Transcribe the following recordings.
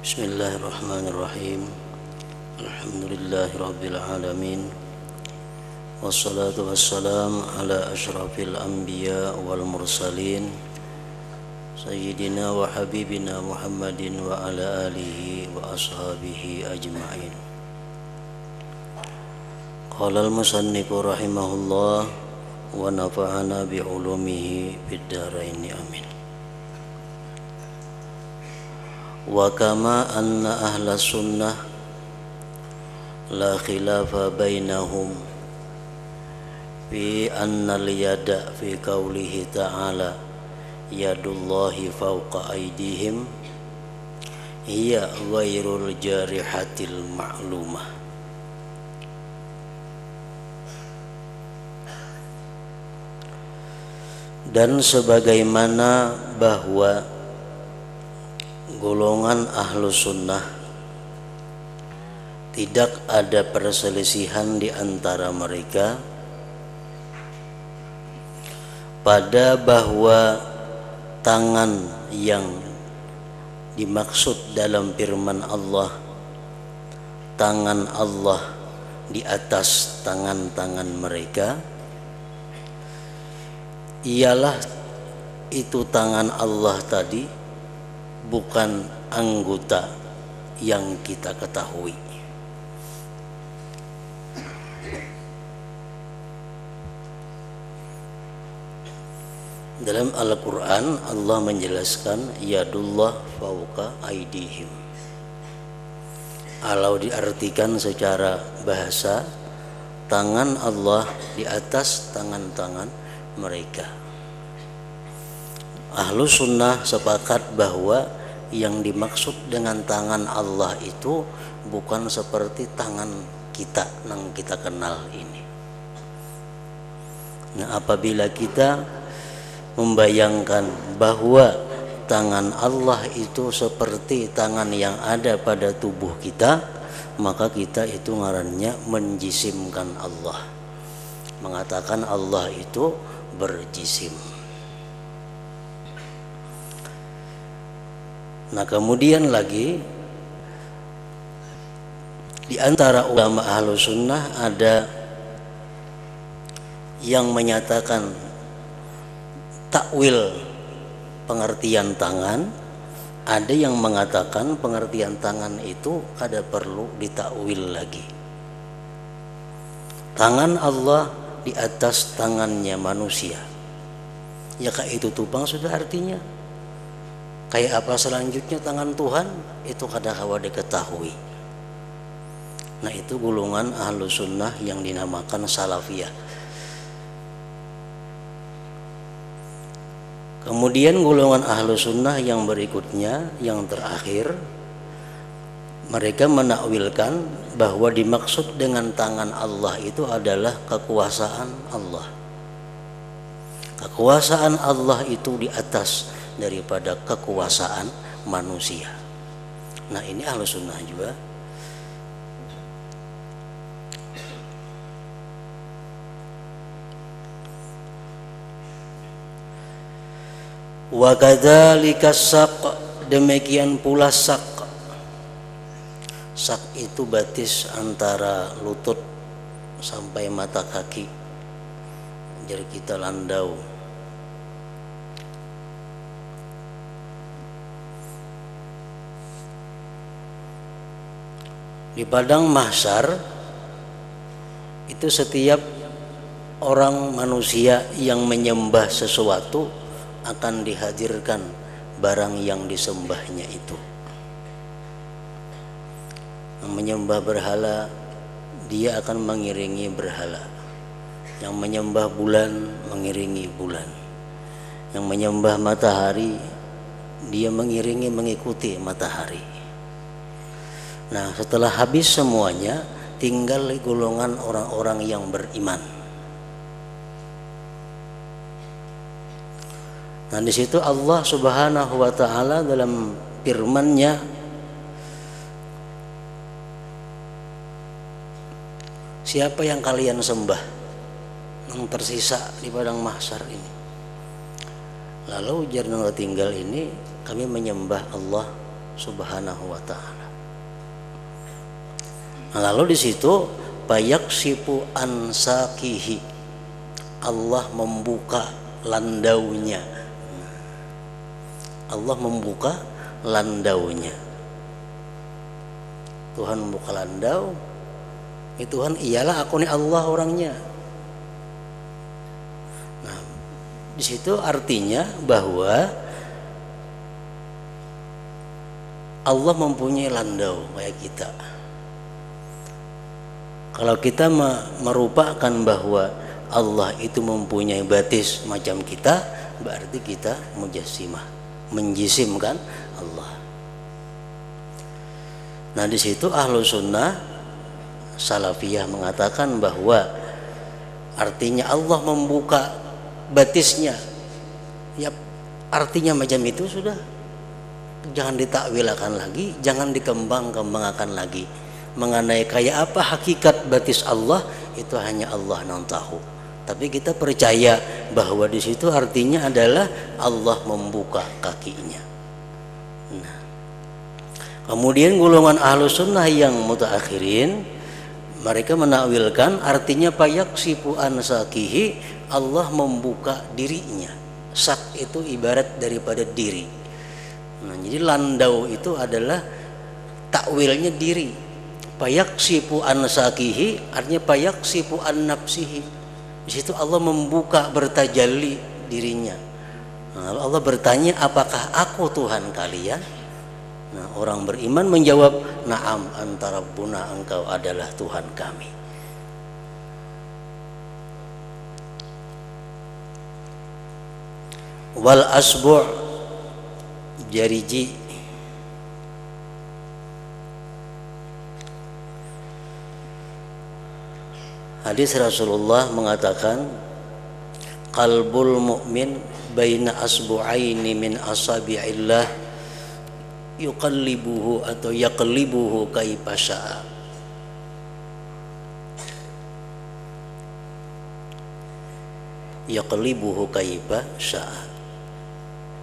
Bismillahirrahmanirrahim. Alhamdulillahirabbil alamin. Wassalatu wassalamu ala asyrafil anbiya wal mursalin sayyidina wa habibina Muhammadin wa ala alihi wa ashabihi ajma'in. Qala al-musannifu rahimahullah wa nafa'ana bi ulumihi fid dharain amin. Wa kama anna ahla sunnah la khilafa bainahum fi anna al-yada fi qawlihi ta'ala yadullahi fawqa aydihim hiya ghairul jarihatil ma'lumah. Dan sebagaimana bahwa golongan ahlu sunnah tidak ada perselisihan di antara mereka pada bahwa tangan yang dimaksud dalam firman Allah, tangan Allah di atas tangan-tangan mereka, ialah itu tangan Allah tadi bukan anggota yang kita ketahui. Dalam Al-Quran Allah menjelaskan yadullah fawqa aydihim. Kalau diartikan secara bahasa, tangan Allah di atas tangan-tangan mereka. Ahlu sunnah sepakat bahwa yang dimaksud dengan tangan Allah itu bukan seperti tangan kita yang kita kenal ini. Nah, apabila kita membayangkan bahwa tangan Allah itu seperti tangan yang ada pada tubuh kita, maka kita itu ngarannya menjisimkan Allah, mengatakan Allah itu berjisim. Nah, kemudian lagi di antara ulama ahlu sunnah ada yang menyatakan takwil pengertian tangan, ada yang mengatakan pengertian tangan itu kada perlu ditakwil lagi. Tangan Allah di atas tangannya manusia, ya kayak itu tupang sudah artinya. Kayak apa selanjutnya tangan Tuhan itu kada kawa diketahui. Nah, itu golongan ahlu sunnah yang dinamakan salafiyah. Kemudian golongan ahlu sunnah yang berikutnya, yang terakhir, mereka menakwilkan bahwa dimaksud dengan tangan Allah itu adalah kekuasaan Allah. Kekuasaan Allah itu di atas daripada kekuasaan manusia. Nah, ini ahlu sunnah juga. Wa kadzalika saq, demikian pula sak. Sak itu batis antara lutut sampai mata kaki, jadi kita landau. Di padang mahsyar itu setiap orang manusia yang menyembah sesuatu akan dihadirkan barang yang disembahnya itu. Yang menyembah berhala, dia akan mengiringi berhala. Yang menyembah bulan, mengiringi bulan. Yang menyembah matahari, dia mengiringi, mengikuti matahari. Nah, setelah habis semuanya, tinggal golongan orang-orang yang beriman. Nah, di situ Allah Subhanahu wa taala dalam firman-Nya, siapa yang kalian sembah yang tersisa di padang mahsyar ini? Lalu ujar tinggal ini, kami menyembah Allah Subhanahu wa taala. Lalu di situ bayaksifu ansakihi, Allah membuka landaunya. Allah membuka landaunya. Tuhan membuka landau. Tuhan, iyalah aku nih Allah orangnya. Nah, di situ artinya bahwa Allah mempunyai landau kayak kita. Kalau kita merupakan bahwa Allah itu mempunyai batis macam kita, berarti kita mujassimah, menjisimkan Allah. Nah, di situ ahlu sunnah salafiyah mengatakan bahwa artinya Allah membuka batisnya, ya artinya macam itu sudah, jangan ditakwilkan lagi, jangan dikembang-kembangkan lagi. Mengenai kayak apa hakikat batis Allah, itu hanya Allah yang tahu. Tapi kita percaya bahwa di situ artinya adalah Allah membuka kakinya. Nah, kemudian golongan ahlu sunnah yang mutaakhirin, mereka menakwilkan artinya payaksifu ansakihi, Allah membuka dirinya. Sak itu ibarat daripada diri. Nah, jadi landau itu adalah takwilnya diri. Payaksifu ansakihi artinya payaksifu an nafsihi. Di situ Allah membuka, bertajalli dirinya. Nah, lalu Allah bertanya, apakah aku Tuhan kalian? Nah, orang beriman menjawab, na'am anta rabbuna, engkau adalah Tuhan kami. Wal asbu' jariji, hadis Rasulullah mengatakan, qalbul mu'min baina asbu'aini min asabi'illah yuqallibuhu atau yaqlibuhu kaifa syaa. Yaqlibuhu kaifa syaa.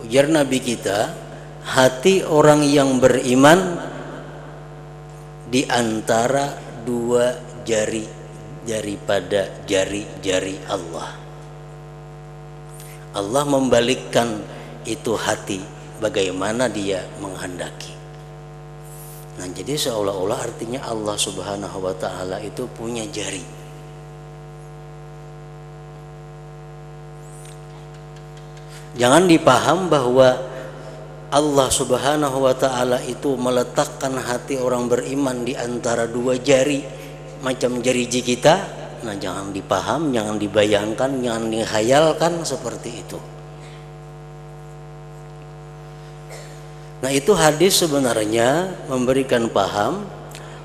Ujar Nabi kita, hati orang yang beriman di antara dua jari daripada jari-jari Allah. Allah membalikkan itu hati bagaimana dia menghendaki. Nah, jadi seolah-olah artinya Allah Subhanahu wa taala itu punya jari. Jangan dipaham bahwa Allah Subhanahu wa taala itu meletakkan hati orang beriman di antara dua jari macam jari kita. Nah, jangan dipaham, jangan dibayangkan, jangan dihayalkan seperti itu. Nah, itu hadis sebenarnya memberikan paham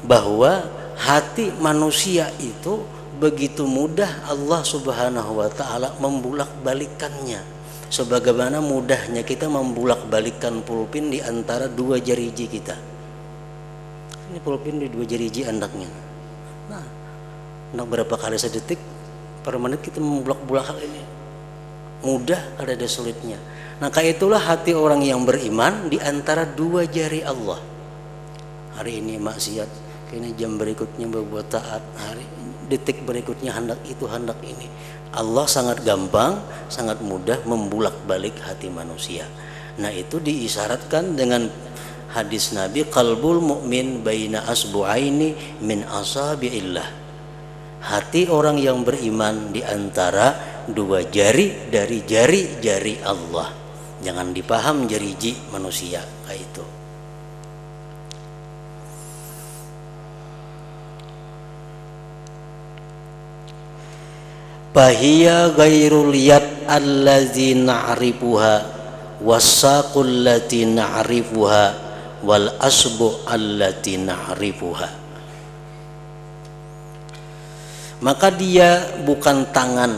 bahwa hati manusia itu begitu mudah Allah Subhanahu wa taala membulak-balikannya. Sebagaimana mudahnya kita membulak-balikkan pulpen di antara dua jari kita. Ini pulpen di dua jari andaknya. Nah, berapa kali sedetik per menit kita membulak-bulak hal ini. Mudah, ada sulitnya. Nah, kayak itulah hati orang yang beriman di antara dua jari Allah. Hari ini maksiat, kini jam berikutnya berbuat taat, hari detik berikutnya hendak itu hendak ini. Allah sangat gampang, sangat mudah membulak-balik hati manusia. Nah, itu diisyaratkan dengan hadis Nabi, qalbul mu'min baina asbu'aini min asabi'illah. Hati orang yang beriman di antara dua jari dari jari-jari Allah. Jangan dipaham jari manusia kayak itu. Fahiya ghairul yad allazi na'rifuha wasaqul lati na'rifuha wal asbu allati na'rifuha. Maka dia bukan tangan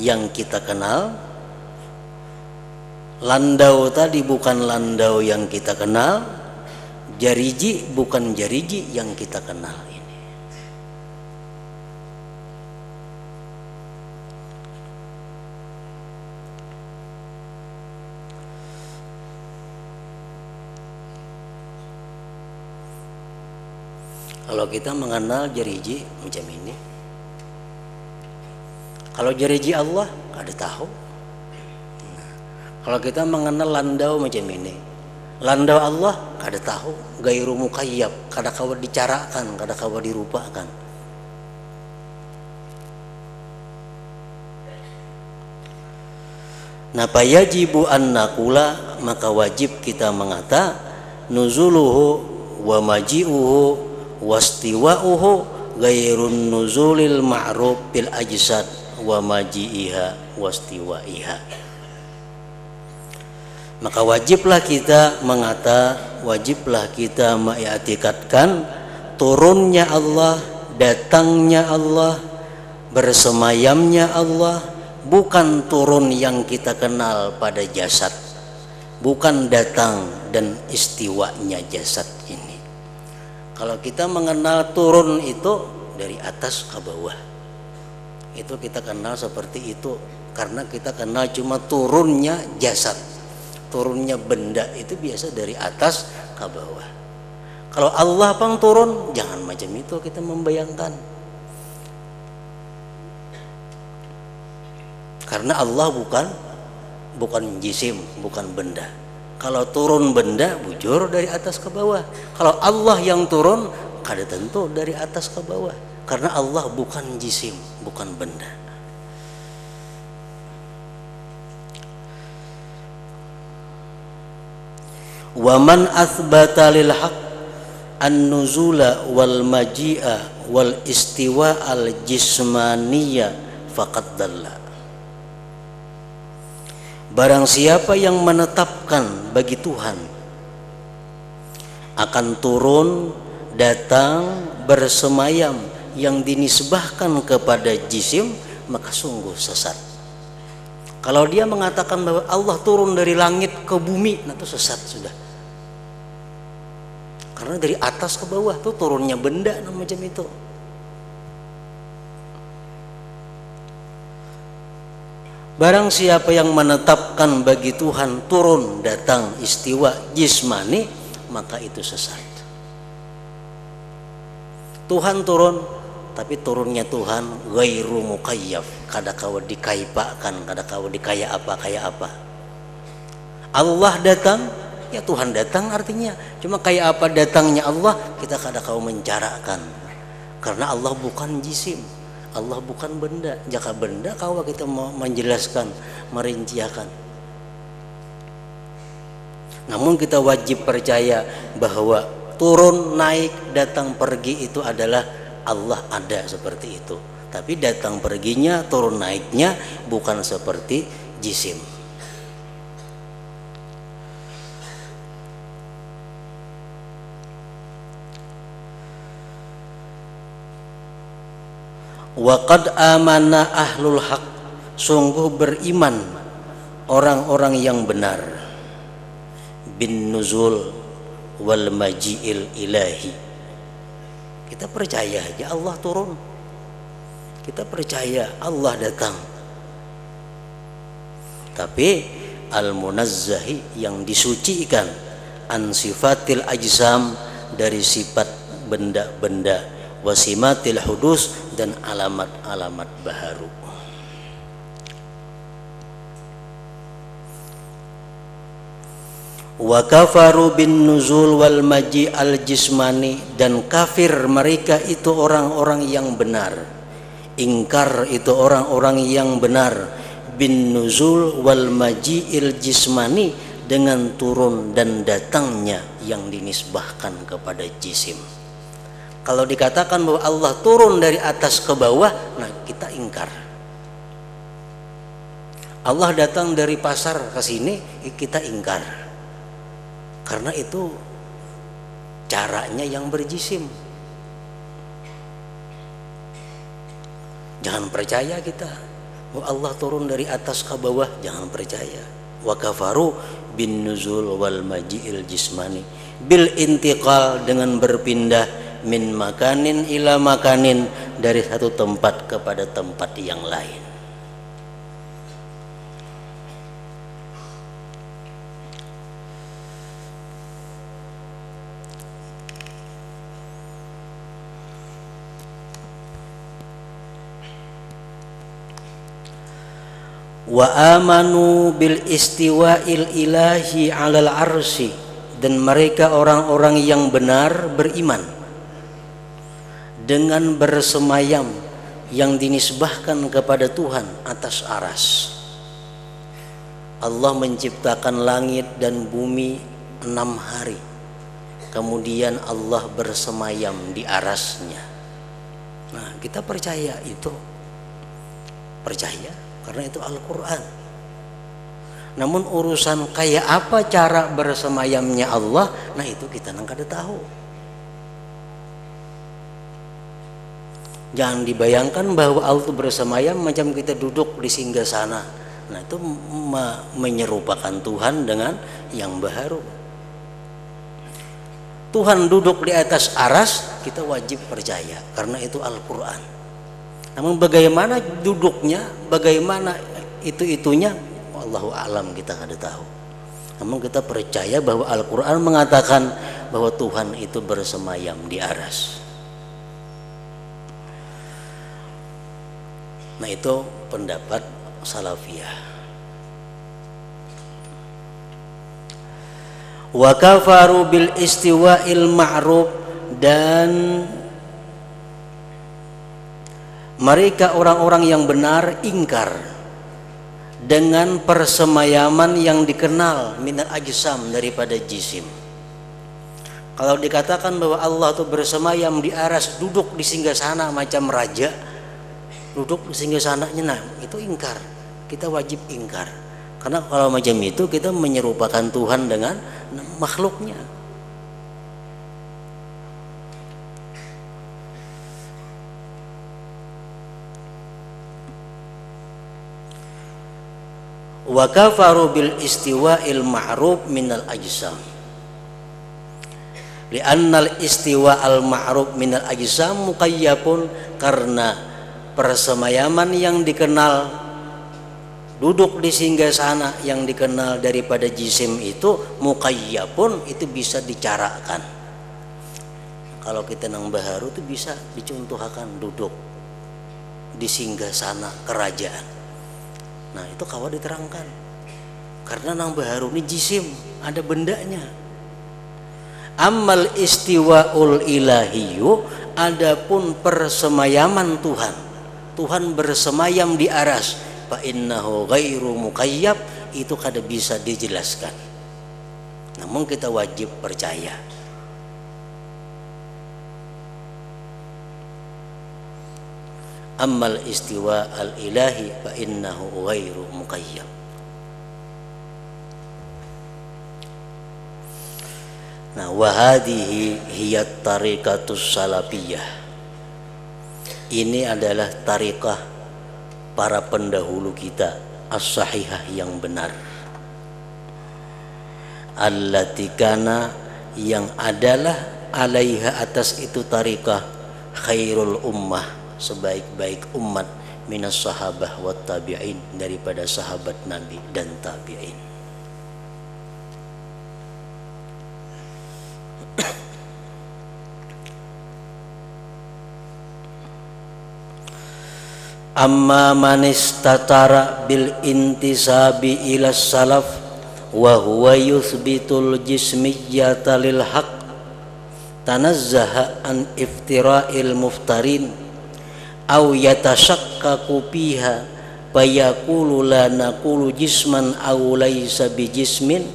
yang kita kenal, landau tadi bukan landau yang kita kenal, jariji bukan jariji yang kita kenal. Kalau kita mengenal jariji macam ini, kalau jariji Allah kada tahu. Kalau kita mengenal landau macam ini, landau Allah kada tahu, gairu mukayyab, kada kawa dicarakan, kada kawa dirupakan. Nah, fayajibu an naqula, maka wajib kita mengata nuzuluhu wa maji'uhu wastiwa'uhu ghairun nuzulil ma'ruf bil ajsad wa maji'iha wastiwa'iha. Maka wajiblah kita mengata, wajiblah kita mengiktikadkan turunnya Allah, datangnya Allah, bersemayamnya Allah, bukan turun yang kita kenal pada jasad, bukan datang dan istiwanya jasad ini. Kalau kita mengenal turun itu dari atas ke bawah, itu kita kenal seperti itu, karena kita kenal cuma turunnya jasad, turunnya benda itu biasa dari atas ke bawah. Kalau Allah pang turun, jangan macam itu kita membayangkan. Karena Allah bukan jisim, bukan benda. Kalau turun benda, bujur dari atas ke bawah. Kalau Allah yang turun, kada tentu dari atas ke bawah. Karena Allah bukan jisim, bukan benda. Wa man athbata lil haqq an-nuzula wal maji'a wal istiwa al jismaniyya faqad dalla. Barang siapa yang menetapkan bagi Tuhan akan turun, datang, bersemayam yang dinisbahkan kepada jisim, maka sungguh sesat. Kalau dia mengatakan bahwa Allah turun dari langit ke bumi, nah itu sesat sudah. Karena dari atas ke bawah tuh turunnya benda macam itu. Barang siapa yang menetapkan bagi Tuhan turun, datang, istiwa, jismani, maka itu sesat. Tuhan turun, tapi turunnya Tuhan ghairu mukayyaf, kada kawa dikaipakan, kada kawa dikaya apa. Allah datang, ya Tuhan datang artinya. Cuma kayak apa datangnya Allah, kita kada kawa mencarakan. Karena Allah bukan jisim, Allah bukan benda. Jika benda kawa kita mau menjelaskan, merinciakan. Namun kita wajib percaya bahwa turun, naik, datang, pergi itu adalah Allah ada seperti itu. Tapi datang perginya, turun naiknya bukan seperti jisim. Waqad amana ahlul haq, sungguh beriman orang-orang yang benar, bin nuzul wal maji'il ilahi. Kita percaya aja Allah turun, kita percaya Allah datang. Tapi al-munazzahi, yang disucikan, an sifatil ajsam, dari sifat benda-benda, wasimatil hudus, dan alamat-alamat baharu. Wa kafaru bin nuzul wal maji al jismani, dan kafir mereka itu orang-orang yang benar, ingkar itu orang-orang yang benar, bin nuzul wal maji il jismani, dengan turun dan datangnya yang dinisbahkan kepada jisim. Kalau dikatakan bahwa Allah turun dari atas ke bawah, nah kita ingkar. Allah datang dari pasar ke sini, kita ingkar. Karena itu caranya yang berjisim. Jangan percaya kita bahwa Allah turun dari atas ke bawah, jangan percaya. Wa kafaru bin nuzul wal maji'il jismani bil intiqal, dengan berpindah, min makanin ila makanin, dari satu tempat kepada tempat yang lain. Wa amanu bil istiwa'il ilahi 'alal arsy, dan mereka orang-orang yang benar beriman dengan bersemayam yang dinisbahkan kepada Tuhan atas aras. Allah menciptakan langit dan bumi 6 hari, kemudian Allah bersemayam di arasnya. Nah, kita percaya itu, percaya karena itu Al-Quran. Namun urusan kayak apa cara bersemayamnya Allah, nah itu kita nggak ada tahu. Jangan dibayangkan bahwa Allah itu bersemayam macam kita duduk di singgasana. Nah itu menyerupakan Tuhan dengan yang baharu. Tuhan duduk di atas aras, kita wajib percaya karena itu Al-Quran. Namun bagaimana duduknya, bagaimana itunya, wallahu a'lam, kita tidak tahu. Namun kita percaya bahwa Al-Quran mengatakan bahwa Tuhan itu bersemayam di aras. Nah itu pendapat salafiyah. Wa kafaru bil istiwa'il ma'ruf, dan mereka orang-orang yang benar ingkar dengan persemayaman yang dikenal minal ajsam, daripada jisim. Kalau dikatakan bahwa Allah itu bersemayam di aras, duduk di singgasana macam raja, duduk di singgasananya, nah itu ingkar. Kita wajib ingkar karena kalau macam itu kita menyerupakan Tuhan dengan makhluknya. Wa kafaru bil istiwa'il ma'ruf minal ajsam, li'annal istiwa'al ma'ruf minal ajsam muqayyabun, karena persemayaman yang dikenal, duduk di singgasana yang dikenal daripada jisim itu muqayyabun, itu bisa dicarakan. Kalau kita nang baharu itu bisa dicontohkan duduk di singgasana kerajaan. Nah itu kawan diterangkan karena nang baharu ini jisim, ada bendanya. Amal istiwaul ilahiyu, adapun persemayaman Tuhan, Tuhan bersemayam di aras, fa innahu ghairu muqayyab, itu kada bisa dijelaskan. Namun kita wajib percaya. Ammal istiwa al-ilahi fa innahu ghairu muqayyab. Nah, wa hadhihi hiya tariqatus salafiyah. Ini adalah tariqah para pendahulu kita as-sahihah, yang benar. Allati kana, yang adalah alaiha, atas itu tariqah, khairul ummah, sebaik-baik umat, minas sahabah wa tabi'in, daripada sahabat Nabi dan tabi'in. Amma man istatara bil intisabi ila salaf wa huwa yuthbitul jismiyyata lil haqq, tanazzaha an iftira'il muftarin aw yatashakkaku fiha fayaqulu la naqulu jisman aw laysa bijismin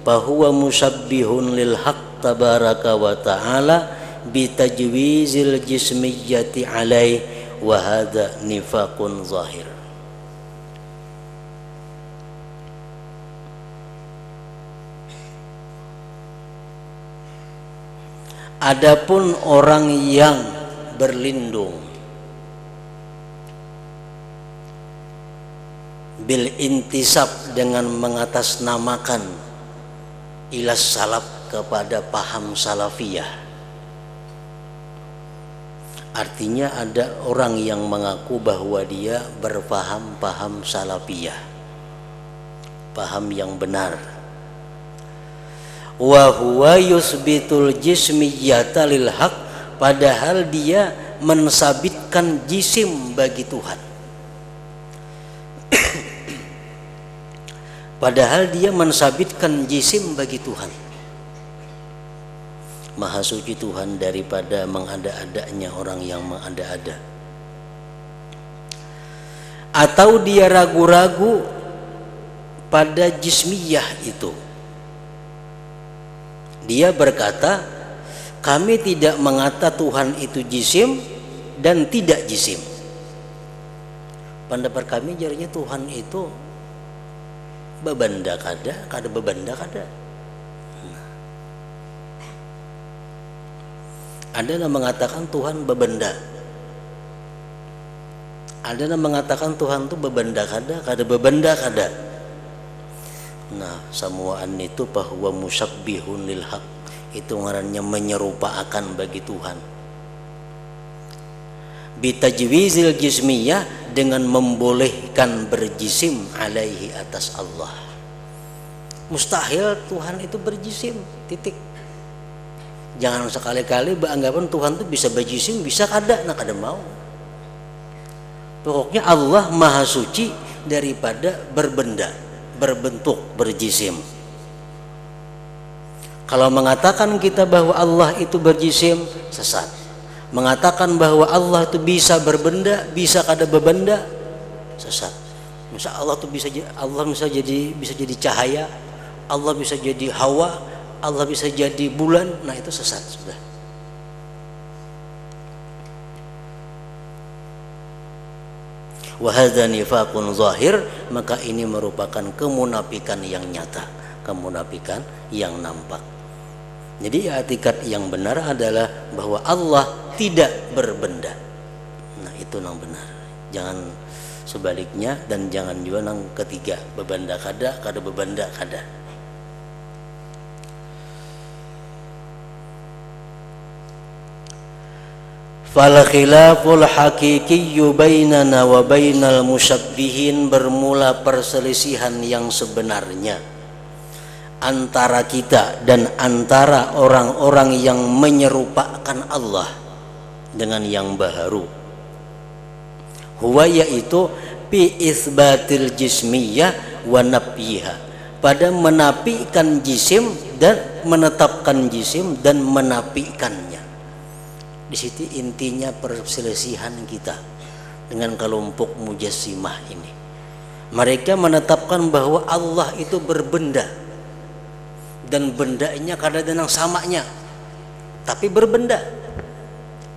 fahuwa musabbihun lil haqq tabaraka wa ta'ala bitajwizil jismiyyati alaih, wa hadha nifaqun zahir. Adapun orang yang berlindung bil intisab, dengan mengatasnamakan ilas salaf, kepada paham salafiyah. Artinya ada orang yang mengaku bahwa dia berpaham salafiyah, paham yang benar. Wa huwa yusbitul jismiyyata lil haq, padahal dia mensabitkan jisim bagi Tuhan. padahal dia mensabitkan jisim bagi Tuhan. Maha suci Tuhan daripada mengada-adanya orang yang mengada-ada. Atau dia ragu-ragu pada jismiyah itu. Dia berkata, kami tidak mengata Tuhan itu jisim dan tidak jisim. Pendapat kami jadinya Tuhan itu bebenda kada bebenda kada. Ada yang mengatakan Tuhan bebenda. Ada yang mengatakan Tuhan itu bebenda kada bebenda kada. Nah, samuaan itu bahwa musyabbihun lil haq, itu ngarannya menyerupakan bagi Tuhan. Bitajwizil jismiyah, dengan membolehkan berjisim alaihi atas Allah. Mustahil Tuhan itu berjisim, titik. Jangan sekali-kali beranggapan Tuhan itu bisa berjisim, bisa kada, nah kada mau. Pokoknya Allah maha suci daripada berbenda, berbentuk, berjisim. Kalau mengatakan kita bahwa Allah itu berjisim, sesat. Mengatakan bahwa Allah itu bisa berbenda, bisa kada berbenda, sesat. Misal Allah itu bisa jadi cahaya, Allah bisa jadi hawa, Allah bisa jadi bulan, nah itu sesat sudah. Wa hadza nifaqun zahir, maka ini merupakan kemunafikan yang nyata, kemunafikan yang nampak. Jadi i'tikad yang benar adalah bahwa Allah tidak berbenda. Nah, itu yang benar. Jangan sebaliknya, dan jangan juga yang ketiga, bebenda kada bebenda kada. Fal khilaful haqiqiyyu bainana wa bainal musyabbihin, bermula perselisihan yang sebenarnya antara kita dan antara orang-orang yang menyerupakan Allah dengan yang baharu. Huwa, yaitu bi isbatil jismiyah wa nafyiha, pada menafikan jisim dan menetapkan jisim dan menafikannya. Di situ intinya perselisihan kita dengan kelompok mujassimah ini. Mereka menetapkan bahwa Allah itu berbenda, dan bendanya kada ada yang samanya, tapi berbenda.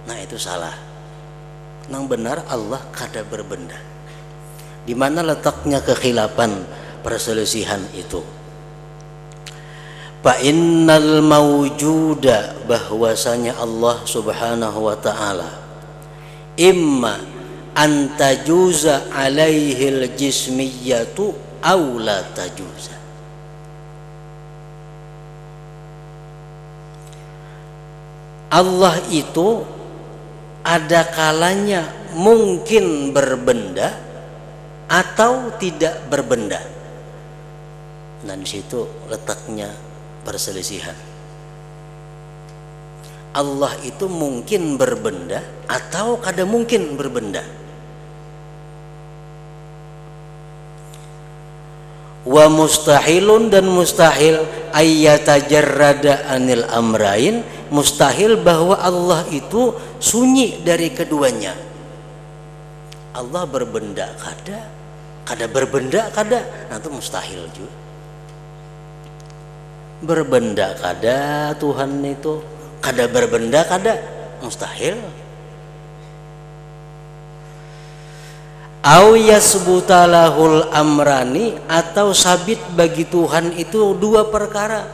Nah, itu salah. Yang benar Allah kada berbenda. Di mana letaknya kekhilafan perselisihan itu? Fa innal mawjuda, bahwasanya Allah subhanahu wa ta'ala imma antajuza alaihil jismiyatu aw la tajuza. Allah itu ada kalanya mungkin berbenda atau tidak berbenda. Nah, di situ letaknya perselisihan. Allah itu mungkin berbenda atau kada mungkin berbenda. Wa mustahilun, dan mustahil ayyatajarrada anil amrain, mustahil bahwa Allah itu sunyi dari keduanya. Allah berbenda kada berbenda kada, nah itu mustahil juga. Berbenda kada Tuhan itu, kada berbenda kada, mustahil. Au yasbutalahul amrani, atau sabit bagi Tuhan itu dua perkara.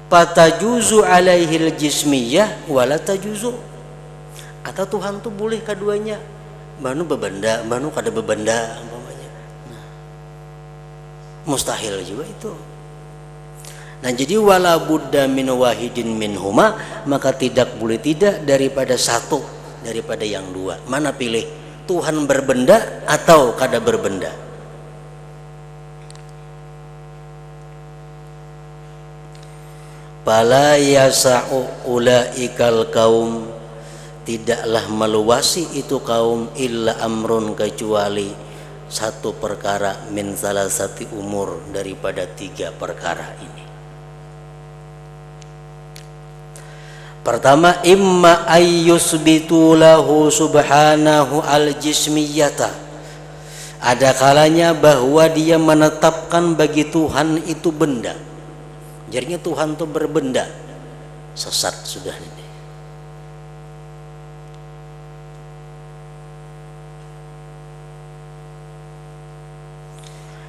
Patajuzu alaihil jismiyah wala tajuzu, atau Tuhan tuh boleh keduanya, manu bebenda manu kada bebenda umpamanya. Nah, mustahil juga itu. Nah, jadi wala budda min wahidin minhuma, maka tidak boleh tidak daripada satu daripada yang dua. Mana pilih? Tuhan berbenda atau kada berbenda? Fala yasa'u ulaikal kaum, tidaklah meluasi itu kaum illa amrun, kecuali satu perkara min salasati umur, daripada 3 perkara ini. Pertama, imma ayyusbitu lahu subhanahu al-jismiyata. Ada kalanya bahwa dia menetapkan bagi Tuhan itu benda. Jadinya Tuhan itu berbenda. Sesat sudah ini.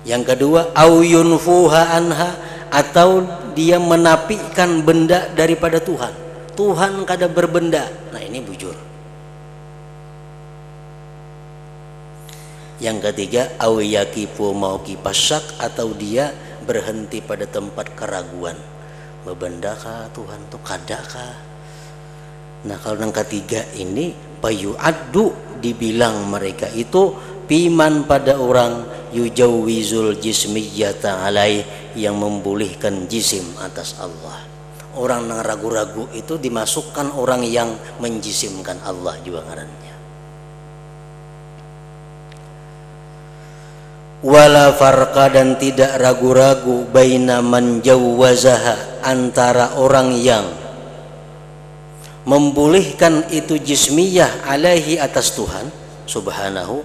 Yang kedua, au yunfuha anha, atau dia menafikan benda daripada Tuhan. Tuhan kada berbenda. Nah, ini bujur. Yang ketiga, au yaqifu mauqifas syak, atau dia berhenti pada tempat keraguan. Bebendakah Tuhan tuh, kadakah? Nah, kalau yang ketiga ini payu'addu, dibilang mereka itu piman pada orang yujawwizul jismiyata alaih, yang membolehkan jisim atas Allah. Orang yang ragu-ragu itu dimasukkan orang yang menjisimkan Allah juga ngarannya. Wala farqa, dan tidak ragu-ragu, baina man jawwazaha, antara orang yang membolehkan itu jismiyah alaihi, atas Tuhan subhanahu,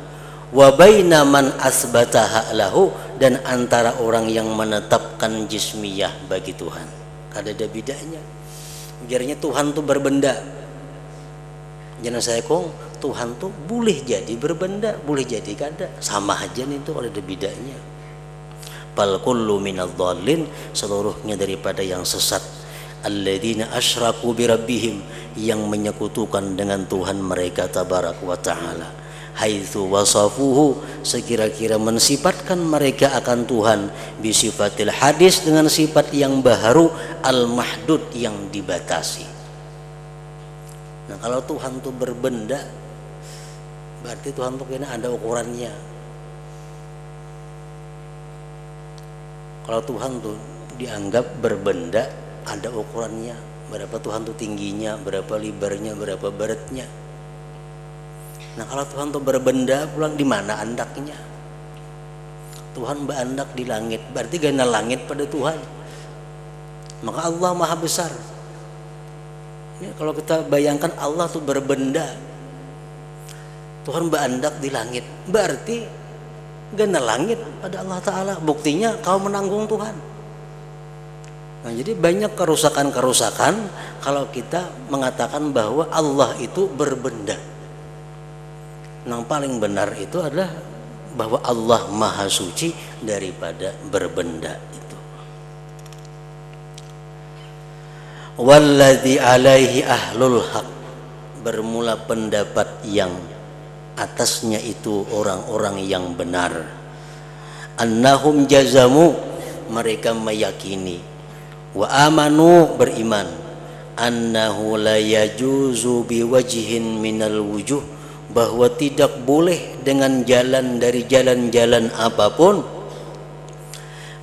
wa baina man asbataha lahu, dan antara orang yang menetapkan jismiyah bagi Tuhan. Ada bedanya. Ujarnya Tuhan tuh berbenda. Jangan saya kong, Tuhan tuh boleh jadi berbenda, boleh jadi kada. Sama aja nih, tuh ada bedanya. Bal kullu minadh-dhallin, seluruhnya daripada yang sesat. Alladzina asyraku bi rabbihim, yang menyekutukan dengan Tuhan mereka tabaraka wa taala. Haitsu wasafuhu, sekira-kira mensifatkan mereka akan Tuhan bisifatil hadis, dengan sifat yang baharu, al-mahdud, yang dibatasi. Nah, kalau Tuhan itu berbenda, berarti Tuhan itu kena ada ukurannya. Kalau Tuhan tuh dianggap berbenda, ada ukurannya. Berapa Tuhan tuh tingginya, berapa lebarnya, berapa beratnya. Nah, kalau Tuhan itu berbenda, pulang di mana andaknya? Tuhan berandak di langit, berarti gana langit pada Tuhan. Maka Allah maha besar. Ya, kalau kita bayangkan Allah itu berbenda, Tuhan berandak di langit, berarti gana langit pada Allah Ta'ala. Buktinya kau menanggung Tuhan. Nah, jadi banyak kerusakan-kerusakan kalau kita mengatakan bahwa Allah itu berbenda. Yang paling benar itu adalah bahwa Allah maha suci daripada berbenda itu. Walladzi alaihi ahlul haq, bermula pendapat yang atasnya itu orang-orang yang benar. Annahum jazamu, mereka meyakini, wa amanu, beriman, annahu la yajuzu biwajhin minal wujuh, bahwa tidak boleh dengan jalan dari jalan-jalan apapun,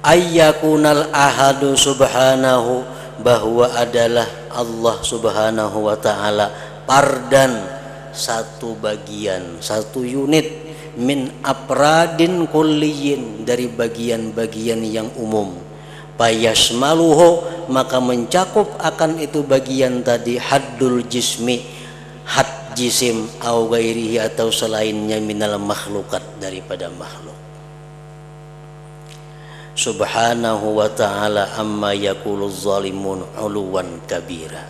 ayyakunal ahadu subhanahu, bahwa adalah Allah subhanahu wa ta'ala pardan, satu bagian, satu unit, min afradin kulliyin, dari bagian-bagian yang umum, payasmaluhu, maka mencakup akan itu bagian tadi haddul jismi, had jisim, au gairihi, atau selainnya, minal makhlukat, daripada makhluk. Subhanahu wa ta'ala amma yaquluz zalimun uluwan kabira,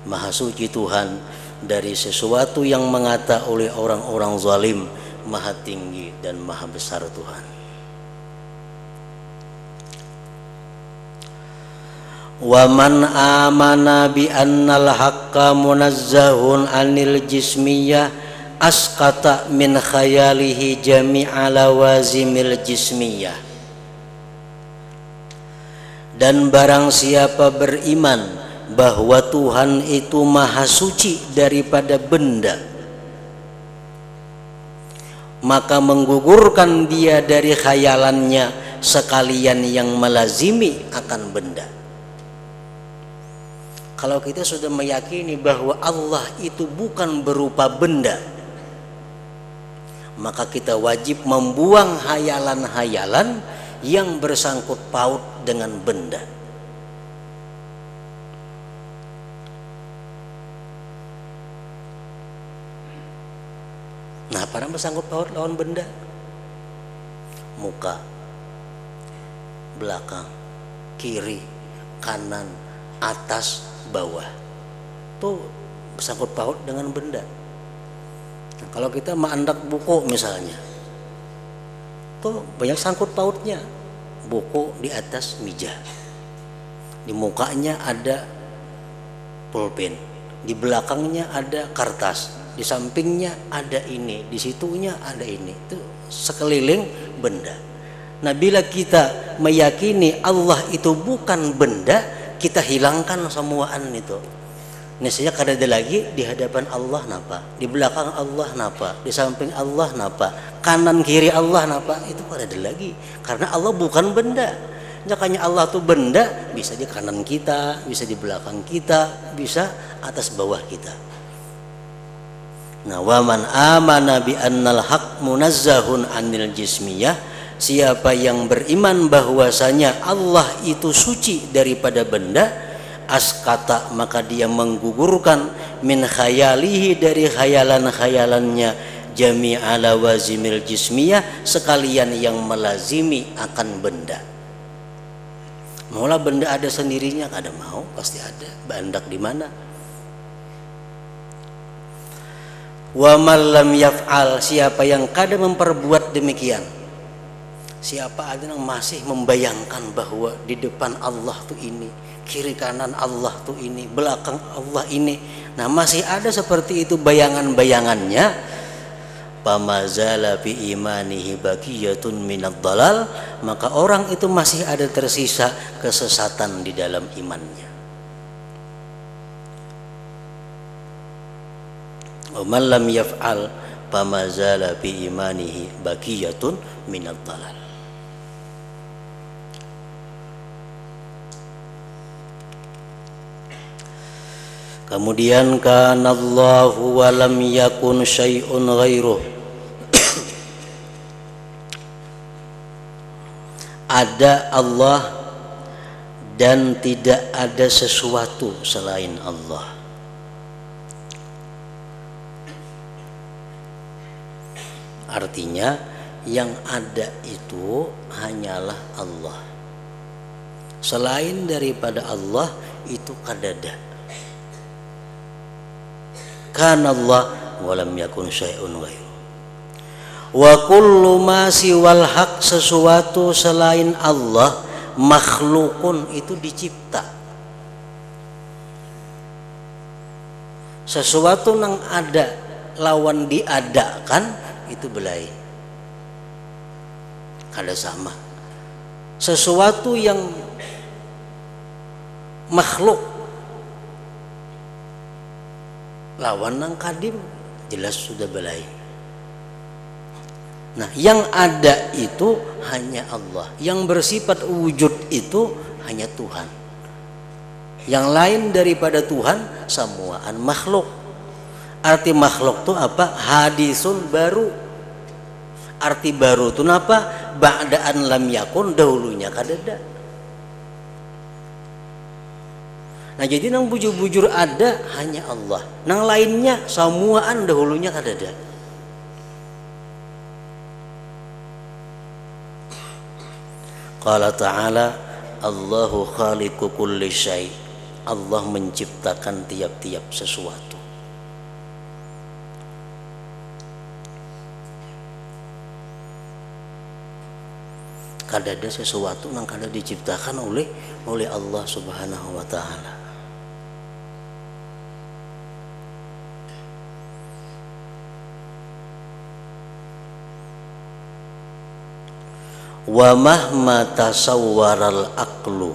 maha suci Tuhan dari sesuatu yang mengata oleh orang-orang zalim, maha tinggi dan maha besar Tuhan. Wa man amana bi annal haqqa munazzahun anil jismiyah asqata min khayalihi jami'a lawazimil jismiyah. Dan barang siapa beriman bahwa Tuhan itu maha suci daripada benda, maka menggugurkan dia dari khayalannya sekalian yang melazimi akan benda. Kalau kita sudah meyakini bahwa Allah itu bukan berupa benda, maka kita wajib membuang hayalan-hayalan yang bersangkut paut dengan benda. Nah, apa bersangkut paut lawan benda? Muka, belakang, kiri, kanan, atas, bawah. Itu bersangkut paut dengan benda. Nah, kalau kita mengandak buku misalnya, tuh banyak sangkut pautnya. Buku di atas meja, di mukanya ada pulpen, di belakangnya ada kertas, di sampingnya ada ini, di situnya ada ini. Itu sekeliling benda. Nah, bila kita meyakini Allah itu bukan benda, kita hilangkan semuaan itu. Niscaya kada ada lagi di hadapan Allah napa, di belakang Allah napa, di samping Allah napa, kanan kiri Allah napa, itu kada ada lagi. Karena Allah bukan benda. Makanya Allah tuh benda, bisa di kanan kita, bisa di belakang kita, bisa atas bawah kita. Nah, wa man amana bi annal haq munazzahun anil jismiyah, siapa yang beriman bahwasanya Allah itu suci daripada benda, askata maka dia menggugurkan min khayalihi dari khayalan-khayalannya jami'a lawazimil jismiyah, sekalian yang melazimi akan benda. Maulah benda ada sendirinya, kada mau, pasti ada. Bandak di mana? Wa man lam yaf'al, siapa yang kada memperbuat demikian, siapa ada yang masih membayangkan bahwa di depan Allah tuh ini, kiri kanan Allah tuh ini, belakang Allah ini, nah masih ada seperti itu bayangan-bayangannya, pamazala bi imanihi baqiyatun minad dalal, maka orang itu masih ada tersisa kesesatan di dalam imannya. Wa man lam yaf'al pamazala bi imanihi baqiyatun minad dalal. Kemudian kanallahu wa lam yakun syai'un ghairuh, ada Allah dan tidak ada sesuatu selain Allah. Artinya yang ada itu hanyalah Allah. Selain daripada Allah itu kadada. Kana Allah wa lam yakun syai'un ghairu. Wa kullu ma siwal haq, sesuatu selain Allah makhlukun, itu dicipta. Sesuatu yang ada lawan diadakan itu belai. Kada sama. Sesuatu yang makhluk lawan nang kadim jelas sudah belai. Nah, yang ada itu hanya Allah, yang bersifat wujud itu hanya Tuhan. Yang lain daripada Tuhan semuaan makhluk. Arti makhluk itu apa? Hadisun baru. Arti baru itu apa? Ba'daan lam yakun, dahulunya kadada. Nah, jadi nang bujur-bujur ada hanya Allah. Nang lainnya semuaan dahulunya kadada. Qala ta'ala Allahu khaliqu kulli syai'. Allah menciptakan tiap-tiap sesuatu. Kadada sesuatu nang kada diciptakan oleh Allah Subhanahu wa taala. Wa mahma tasawwaral aqlu,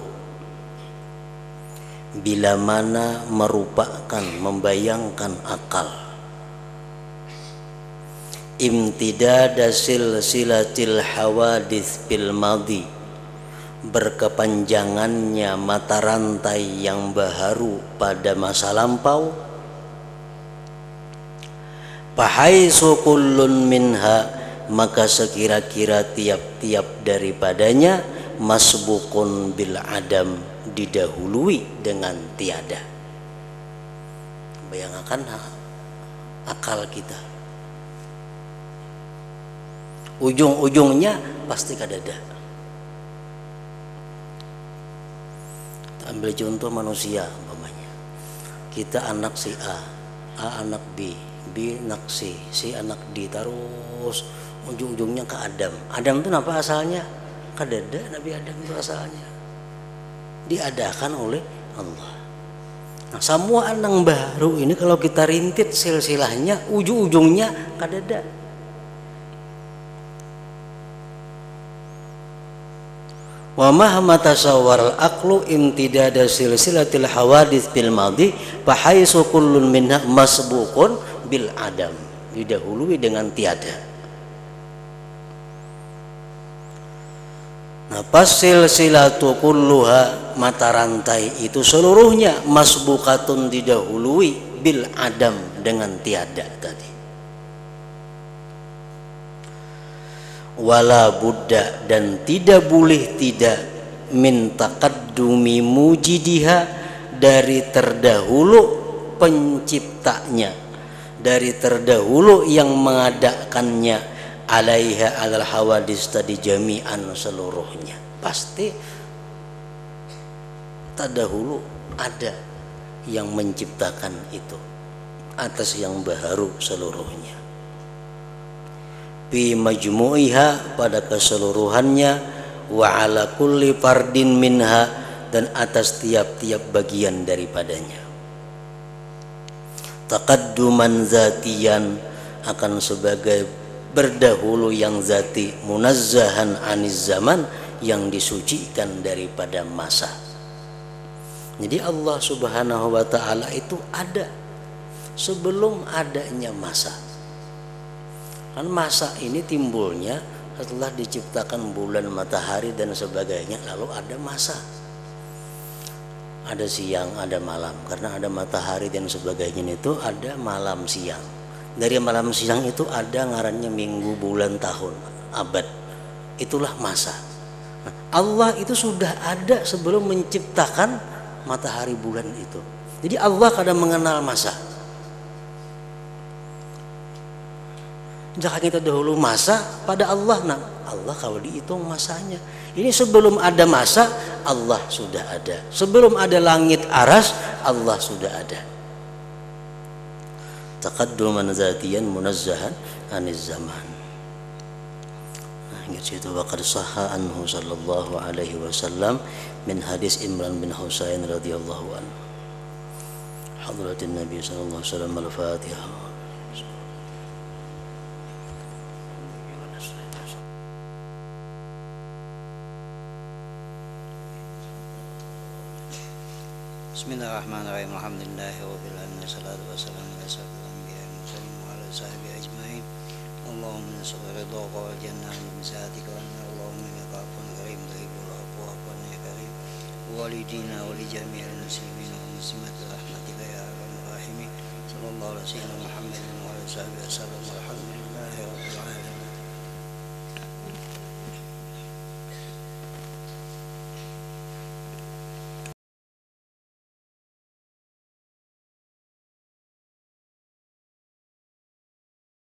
bila mana merupakan membayangkan akal, imtidada silsilatil hawadits bil madi, berkepanjangannya mata rantai yang baharu pada masa lampau, Fahaisu kullun minha, maka sekira-kira tiap-tiap daripadanya masbukun bil adam, didahului dengan tiada. Bayangkan akal kita, ujung-ujungnya pasti kadada. Ambil contoh manusia umpamanya, kita anak si A anak B, B anak C anak D, terus ujung-ujungnya ke Adam. Adam itu apa asalnya? Kadada. Nabi Adam itu asalnya diadakan oleh Allah. Nah, semua anak baru ini kalau kita rintit silsilahnya, ujung-ujungnya kadada. Wa mahma tasawwar al-aqlu imtidada silsilatil hawadits bil madhi fa haitsu kullun minha masbuqun bil adam, didahului dengan tiada. Nah, pas silsilatu kulluha, mata rantai itu seluruhnya masbukatun, didahului bil adam, dengan tiada tadi. Wala buddha, dan tidak boleh tidak min taqaddumi mujidiha, dari terdahulu penciptanya, dari terdahulu yang mengadakannya, alaiha alal hawadis tadi jami'an, seluruhnya pasti terdahulu ada yang menciptakan itu atas yang baru seluruhnya. Bi majmu'iha, pada keseluruhannya, wa ala kulli fardin minha, dan atas tiap-tiap bagian daripadanya. Taqadduman zatiyan, akan sebagai berdahulu yang zati, munazzahan aniz zaman, yang disucikan daripada masa. Jadi Allah Subhanahu wa ta'ala itu ada sebelum adanya masa. Kan masa ini timbulnya setelah diciptakan bulan, matahari dan sebagainya, lalu ada masa. Ada siang, ada malam, karena ada matahari dan sebagainya, itu ada malam siang. Dari malam siang itu ada ngarannya minggu, bulan, tahun, abad. Itulah masa. Nah, Allah itu sudah ada sebelum menciptakan matahari, bulan itu. Jadi Allah kadang mengenal masa. Jangan kita dahulu masa pada Allah. Nah, Allah kalau dihitung masanya, ini sebelum ada masa Allah sudah ada. Sebelum ada langit aras Allah sudah ada. Taqadduman zatiyan munazzahan aniz zaman. Nah, ingat situ, waqad sahha anhu sallallahu alaihi wasallam min hadis Imran bin Husain radhiyallahu anhu. Hadratin Nabi sallallahu alaihi wasallam, al-Fatihah. Bismillahirrahmanirrahim. Alhamdulillahirabbil alamin, wassalatu wassalamu ala asyrofil anbiya'i wal mursalin wa ala sahbihi ajmain. Allahumma inna ridhaka wal jannah min sa'atika wa inna Allahumma innaka afuwwun karim tuhibbul afwa fa'fu ya karim. Walidina wa li jami'il muslimin wal muslimat rahmatika ya arhamar rahimin. Sallallahu alaihi wasallam Muhammadin wa ala sahbihi wasallam. Alhamdulillahirabbil alamin.